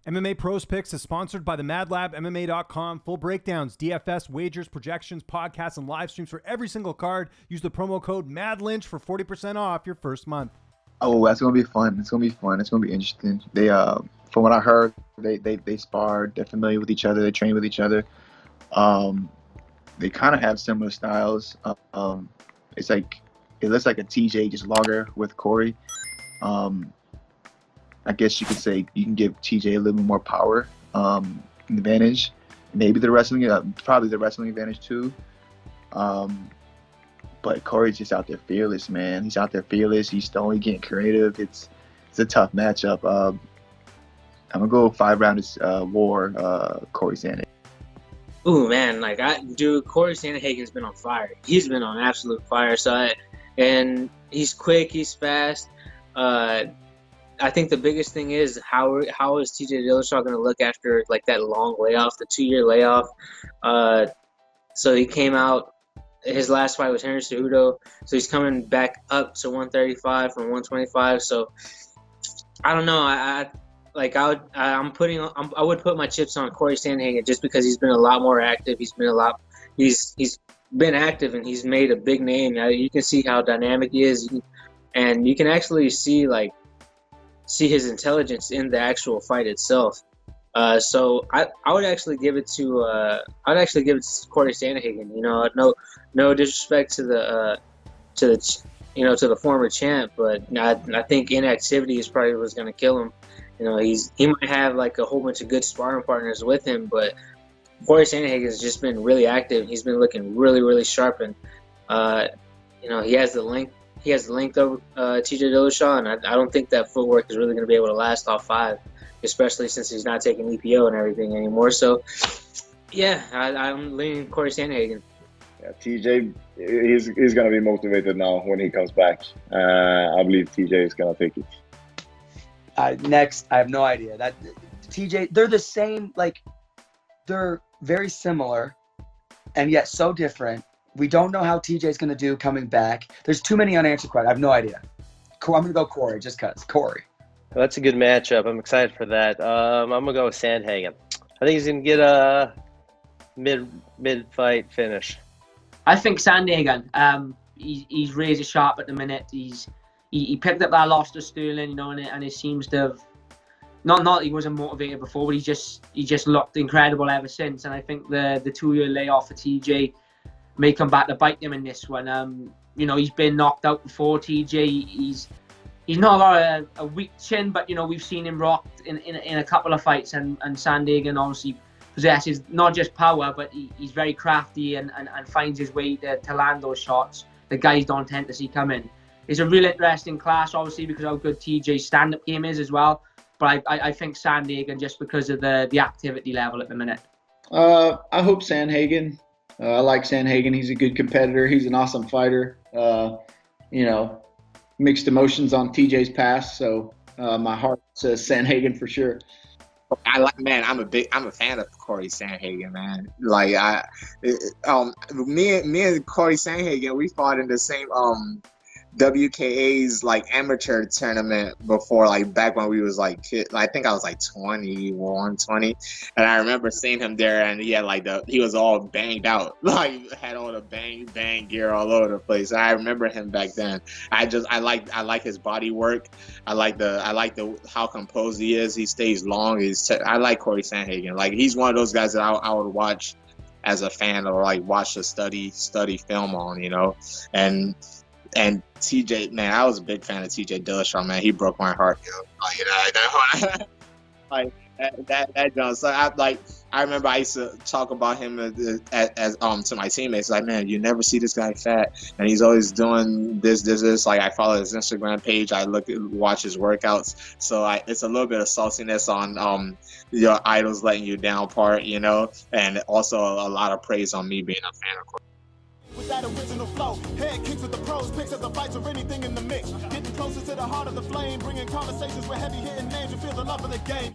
MMA Pros Picks is sponsored by the MadLabMMA.com. Full breakdowns, DFS, wagers, projections, podcasts, and live streams for every single card. Use the promo code MADLYNCH for 40% off your first month. Oh, that's gonna be fun. It's gonna be fun. It's gonna be interesting. They, from what I heard, they spar. They're familiar with each other. They train with each other. They kind of have similar styles. It's like it looks like a TJ just logger with Cory. I guess you could say you can give TJ a little bit more power, advantage. Maybe the wrestling, probably the wrestling advantage too. But Cory's just out there fearless, man. He's out there fearless. He's only getting creative. It's a tough matchup. I'm gonna go 5-round war, Cory Sandhagen. Ooh, man, Cory Sandhagen's been on fire. He's been on absolute fire. And he's quick. He's fast. I think the biggest thing is how is TJ Dillashaw going to look after that long layoff, the 2-year layoff. So he came out. His last fight was Henry Cejudo, so he's coming back up to 135 from 125. So I don't know. I would put my chips on Cory Sandhagen just because he's been a lot more active. He's been active and he's made a big name. You can see how dynamic he is, and you can actually see his intelligence in the actual fight itself. So I would actually give it to Cory Sandhagen. No disrespect to the former champ, but I think inactivity is probably what's going to kill him. He might have a whole bunch of good sparring partners with him, but Cory Sandhagen has just been really active. He's been looking really, really sharp, and he has the length. He has the length of TJ Dillashaw, and I don't think that footwork is really going to be able to last all 5, especially since he's not taking EPO and everything anymore. So, yeah, I'm leaning Cory Sandhagen. Yeah, TJ, he's going to be motivated now when he comes back. I believe TJ is going to take it. Next, I have no idea. That TJ, they're the same. They're very similar, and yet so different. We don't know how TJ's going to do coming back. There's too many unanswered questions. I have no idea. I'm going to go Cory just because. Cory. Well, that's a good matchup. I'm excited for that. I'm going to go with Sandhagen. I think he's going to get a mid-fight finish. I think Sandhagen, he's razor sharp at the minute. He picked up that loss to Sterling, and it seems to have not he wasn't motivated before, but he just looked incredible ever since. And I think the 2-year layoff for TJ may come back to bite him in this one. He's been knocked out before. TJ, he's not got a weak chin, but we've seen him rocked in a couple of fights, and Sandhagen obviously possesses not just power, but he's very crafty and finds his way to land those shots the guys don't tend to see coming. It's a real interesting class, obviously, because how good TJ's stand-up game is as well. But I think Sandhagen, just because of the activity level at the minute. I hope Sandhagen. I like Sandhagen. He's a good competitor. He's an awesome fighter. Mixed emotions on TJ's past, so my heart says Sandhagen for sure. I'm a fan of Cory Sandhagen, man. Me and Cory Sandhagen, we fought in the same WKA's amateur tournament before, back when we was kid. I think I was 21, 20, and I remember seeing him there, and he had he was all banged out, had all the bang gear all over the place. And I remember him back then. I like his body work. I like the how composed he is. He stays long. I like Cory Sandhagen. He's one of those guys that I would watch as a fan, or watch the study film on, and TJ, man, I was a big fan of TJ Dillashaw, man. He broke my heart, that John. So I remember I used to talk about him as to my teammates, man, you never see this guy fat, and he's always doing this. I follow his Instagram page. I watch his workouts. So it's a little bit of saltiness on your idols letting you down part, and also a lot of praise on me being a fan of course. With that original flow, head kicks with the pros, picks of the fights or anything in the mix. Getting closer to the heart of the flame, bringing conversations with heavy hitting names. You feel the love of the game.